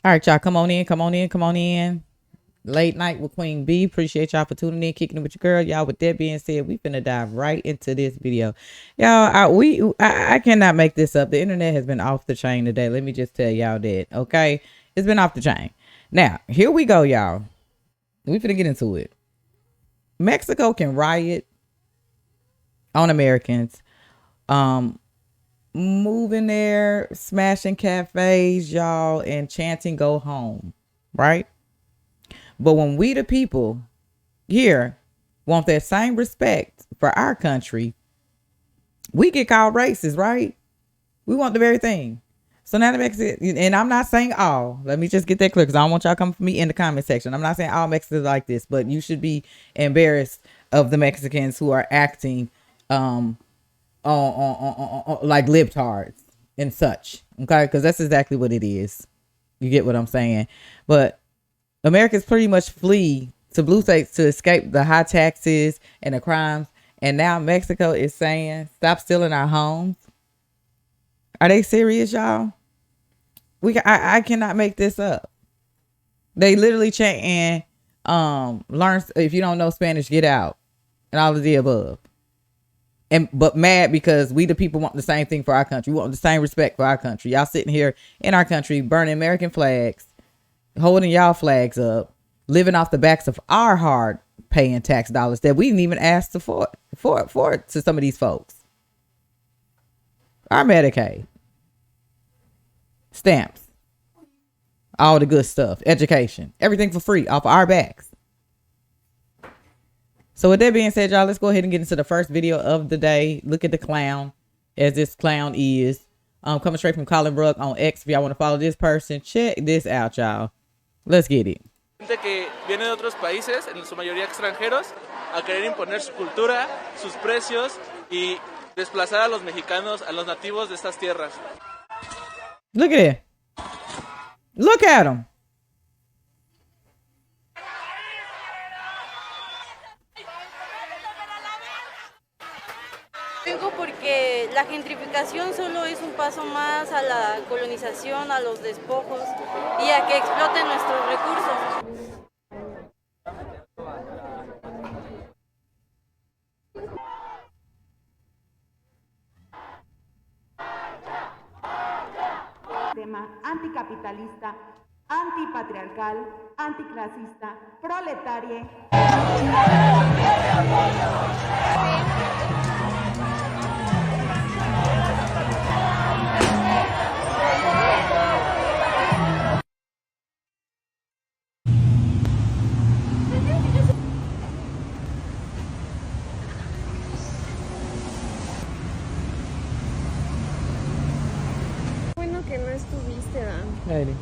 All right, y'all, come on in, come on in, come on in. Late night with Queen B. Appreciate y'all for tuning in, kicking it with your girl. Y'all, with that being said, we finna dive right into this video. Y'all, I cannot make this up. The internet has been off the chain today. Let me just tell y'all that, okay? It's been off the chain. Now, here we go, y'all. We finna get into it. Mexico can riot on Americans. Moving there, smashing cafes, y'all, and chanting "Go home," right? But when we the people here want that same respect for our country, we get called racist, right? We want the very thing. So now the Mexicans, and I'm not saying all, let me just get that clear, because I don't want y'all coming for me in the comment section. I'm not saying all Mexicans are like this, but you should be embarrassed of the Mexicans who are acting on like libtards and such, okay? Because that's exactly what it is. You get what I'm saying? But Americans pretty much flee to blue states to escape the high taxes and the crimes, and now Mexico is saying stop stealing our homes. Are they serious, y'all? I cannot make this up. They literally chant and learn, if you don't know Spanish, get out, and all of the above. But mad because we the people want the same thing for our country. We want the same respect for our country. Y'all sitting here in our country burning American flags, holding y'all flags up, living off the backs of our hard paying tax dollars that we didn't even ask to for to some of these folks. Our Medicaid, stamps, all the good stuff, education, everything for free off of our backs. So with that being said, y'all, let's go ahead and get into the first video of the day. Look at the clown, as this clown is. Coming straight from Colin Brook on X. If y'all want to follow this person, check this out, y'all. Let's get it. Gente que viene de otros países, en su mayoría extranjeros, a querer imponer su cultura, sus precios y desplazar a los mexicanos, a los nativos de estas tierras. Look at it. Look at them. Vengo porque la gentrificación solo es un paso más a la colonización, a los despojos y a que exploten nuestros recursos. Tema anticapitalista, antipatriarcal, anticlasista, proletario. Bueno que no estuviste, Dan. Lady.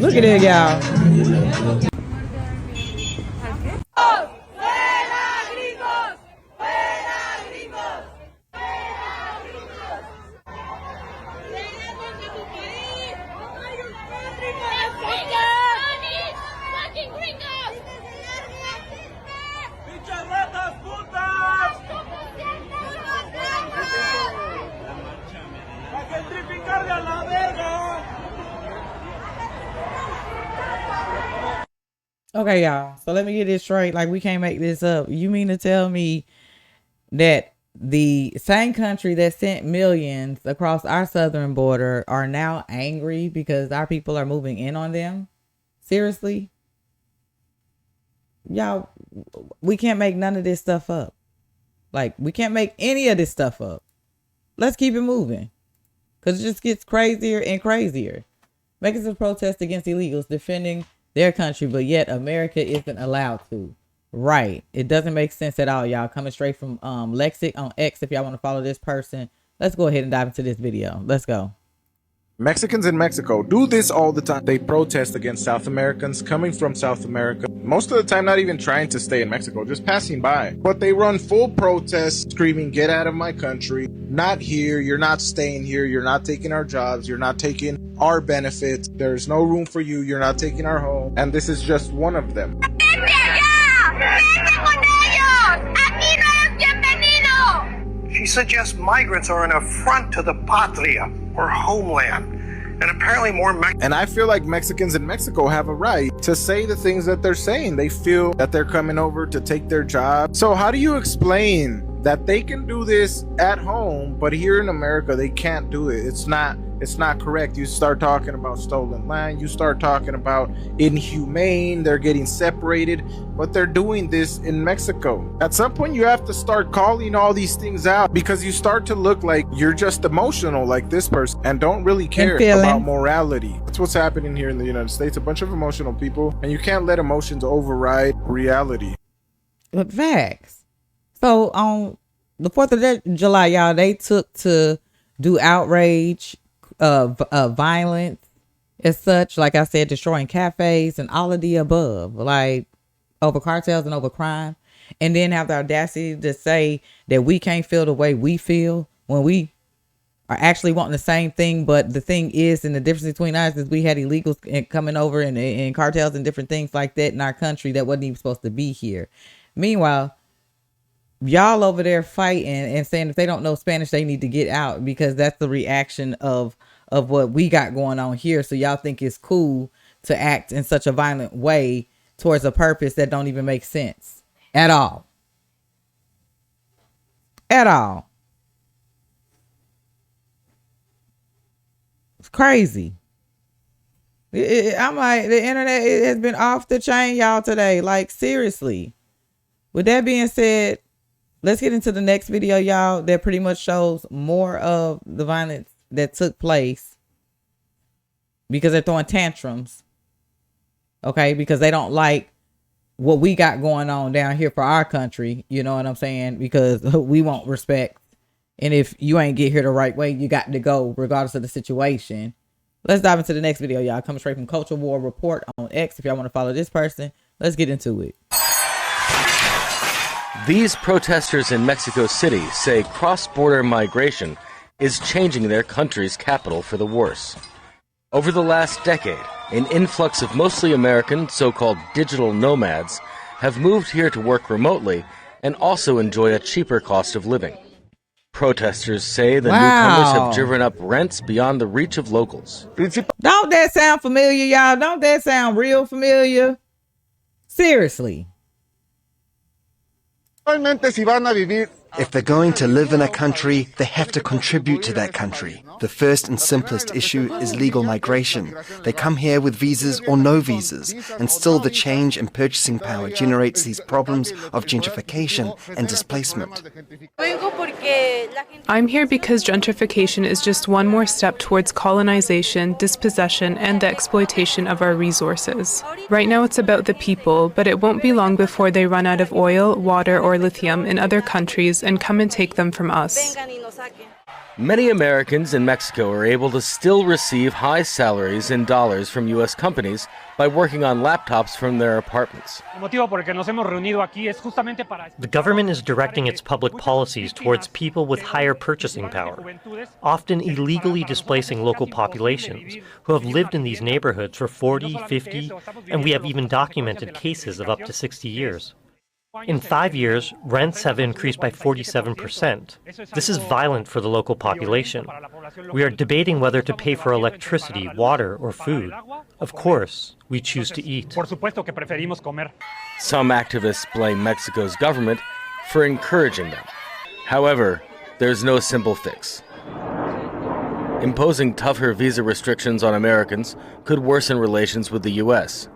Look at it, y'all. Okay, y'all. So let me get this straight. Like, we can't make this up. You mean to tell me that the same country that sent millions across our southern border are now angry because our people are moving in on them? Seriously? Y'all, we can't make none of this stuff up. Like, we can't make any of this stuff up. Let's keep it moving, because it just gets crazier and crazier. Making some protest against illegals defending their country, but yet America isn't allowed to. Right. It doesn't make sense at all, y'all. Coming straight from Lexic on X. If y'all want to follow this person, let's go ahead and dive into this video. Let's go. Mexicans in Mexico do this all the time. They protest against South Americans coming from South America. Most of the time, not even trying to stay in Mexico, just passing by. But they run full protest, screaming, "Get out of my country." not here. You're not staying here. You're not taking our jobs. You're not taking our benefits. There's no room for you. You're not taking our home. And this is just one of them. She suggests migrants are an affront to the patria, or homeland. And apparently more And I feel like Mexicans in Mexico have a right to say the things that they're saying. They feel that they're coming over to take their job. So how do you explain that they can do this at home, but here in America they can't do it? It's not correct. You start talking about stolen land, you start talking about inhumane, they're getting separated, but they're doing this in Mexico. At some point you have to start calling all these things out, because you start to look like you're just emotional like this person and don't really care about morality. That's what's happening here in the United States. A bunch of emotional people, and you can't let emotions override reality. But facts. So on the 4th of July, y'all, they took to do outrage, violence as such, like I said, destroying cafes and all of the above, like over cartels and over crime, and then have the audacity to say that we can't feel the way we feel when we are actually wanting the same thing. But the thing is, and the difference between us is we had illegals coming over and cartels and different things like that in our country that wasn't even supposed to be here. Meanwhile, y'all over there fighting and saying if they don't know Spanish, they need to get out, because that's the reaction of what we got going on here. So y'all think it's cool to act in such a violent way towards a purpose that don't even make sense at all. At all. It's crazy. I'm like, the internet has been off the chain, y'all, today. Like, seriously. With that being said, let's get into the next video, y'all, that pretty much shows more of the violence that took place because they're throwing tantrums. Okay, because they don't like what we got going on down here for our country. You know what I'm saying? Because we want respect. And if you ain't get here the right way, you got to go regardless of the situation. Let's dive into the next video, y'all. Coming straight from Culture War Report on X. If y'all want to follow this person, let's get into it. These protesters in Mexico City say cross-border migration is changing their country's capital for the worse. Over the last decade, an influx of mostly American so-called digital nomads have moved here to work remotely and also enjoy a cheaper cost of living. Protesters say the newcomers have driven up rents beyond the reach of locals. Don't that sound familiar, y'all? Don't that sound real familiar? Seriously. If they're going to live in a country, they have to contribute to that country. The first and simplest issue is legal migration. They come here with visas or no visas, and still the change in purchasing power generates these problems of gentrification and displacement. I'm here because gentrification is just one more step towards colonization, dispossession, and the exploitation of our resources. Right now it's about the people, but it won't be long before they run out of oil, water, or lithium in other countries and come and take them from us. Many Americans in Mexico are able to still receive high salaries in dollars from U.S. companies by working on laptops from their apartments. The government is directing its public policies towards people with higher purchasing power, often illegally displacing local populations who have lived in these neighborhoods for 40, 50, and we have even documented cases of up to 60 years. In 5 years, rents have increased by 47%. This is violent for the local population. We are debating whether to pay for electricity, water, or food. Of course, we choose to eat. Some activists blame Mexico's government for encouraging them. However, there's no simple fix. Imposing tougher visa restrictions on Americans could worsen relations with the U.S.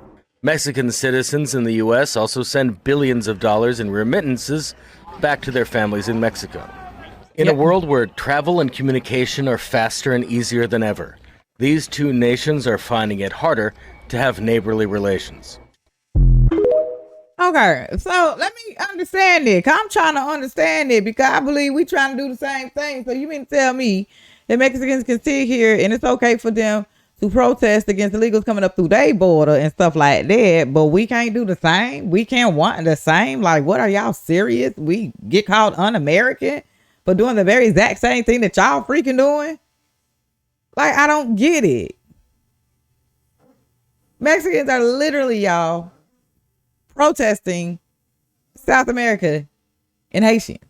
Mexican citizens in the U.S. also send billions of dollars in remittances back to their families in Mexico. In a world where travel and communication are faster and easier than ever, these two nations are finding it harder to have neighborly relations. Okay, so let me understand it. I'm trying to understand it because I believe we trying to do the same thing. So you mean to tell me that Mexicans can sit here and it's okay for them to protest against illegals coming up through their border and stuff like that, but we can't do the same? We can't want the same? Like, what, are y'all serious? We get called un-American for doing the very exact same thing that y'all freaking doing? Like, I don't get it. Mexicans are literally, y'all, protesting South America and Haitians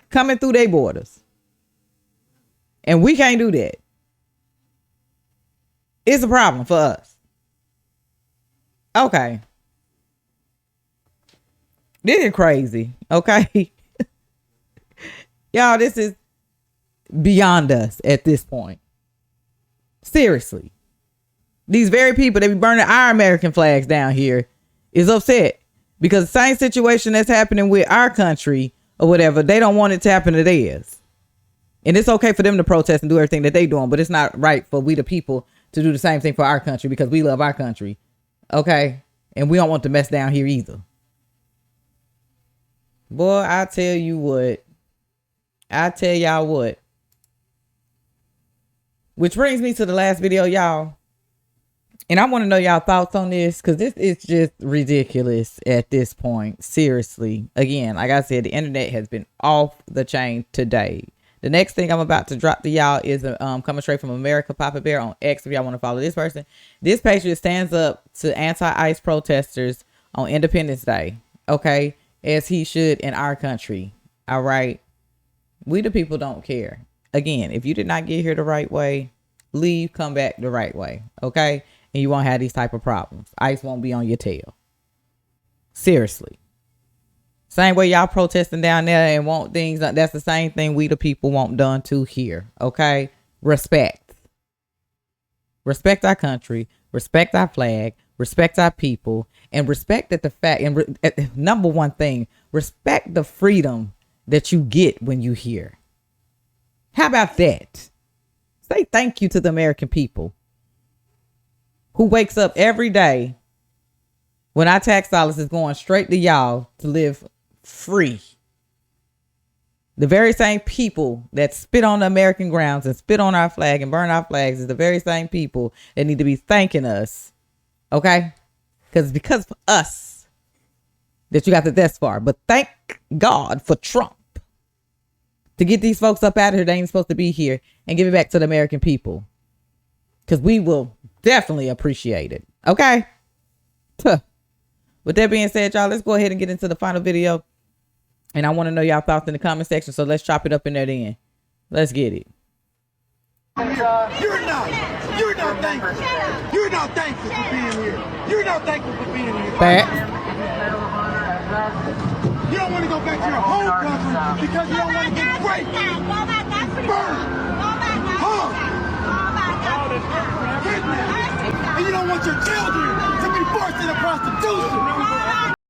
coming through their borders. And we can't do that. It's a problem for us. Okay. This is crazy. Okay. Y'all, this is beyond us at this point. Seriously. These very people that be burning our American flags down here is upset because the same situation that's happening with our country or whatever, they don't want it to happen to theirs. And it's okay for them to protest and do everything that they doing, but it's not right for we the people to do the same thing for our country because we love our country. Okay? And we don't want to mess down here either. Boy, I tell you what. I tell y'all what. Which brings me to the last video, y'all. And I want to know y'all thoughts on this because this is just ridiculous at this point. Seriously. Again, like I said, the internet has been off the chain today. The next thing I'm about to drop to y'all is coming straight from America Papa Bear on X. If y'all want to follow this person. This patriot stands up to anti-ICE protesters on Independence Day. Okay? As he should in our country. All right? We the people don't care. Again, if you did not get here the right way, leave, come back the right way. Okay? And you won't have these type of problems. ICE won't be on your tail. Seriously. Same way y'all protesting down there and want things. That's the same thing we the people want done too here. Okay? Respect. Respect our country. Respect our flag. Respect our people. And respect that the fact. And number one thing. Respect the freedom that you get when you here. How about that? Say thank you to the American people who wakes up every day when our tax dollars is going straight to y'all to live free. The very same people that spit on the American grounds and spit on our flag and burn our flags is the very same people that need to be thanking us. Okay? Because for us that you got this far. But thank God for Trump to get these folks up out of here. They ain't supposed to be here and give it back to the American people. Because we will definitely appreciate it. Okay? With that being said, y'all, let's go ahead and get into the final video. And I want to know y'all thoughts in the comment section. So let's chop it up in there then. Let's get it. You're not thankful. You're not thankful for being here. You're not thankful for being here. Facts. You don't want to go back to your home country because you don't want to get raped, burned, hung, kidnapped, and you don't want your children to be forced into prostitution.